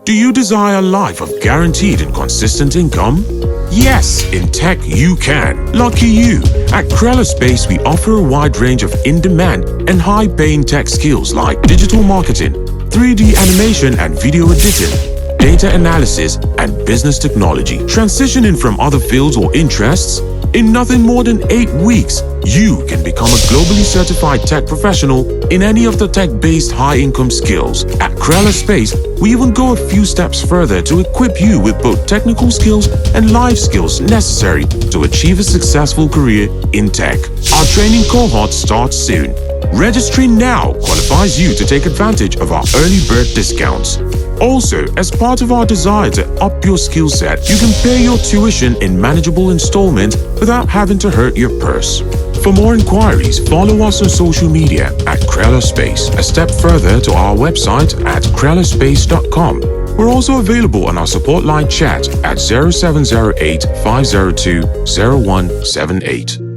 Do you desire a life of guaranteed and consistent income? Yes, in tech you can. Lucky you! At Crelor Space, we offer a wide range of in-demand and high-paying tech skills like digital marketing, 3D animation and video editing, data analysis, and business technology. Transitioning from other fields or interests, in nothing more than 8 weeks, you can become a globally certified tech professional in any of the tech-based high-income skills. At Crelor Space, we even go a few steps further to equip you with both technical skills and life skills necessary to achieve a successful career in tech. Our training cohort starts soon. Registering now qualifies you to take advantage of our early bird discounts. Also, as part of our desire to up your skill set, you can pay your tuition in manageable installments without having to hurt your purse. For more inquiries, follow us on social media at Crelor Space. A step further to our website at crelorspace.com. We're also available on our support line chat at 0708 502 0178.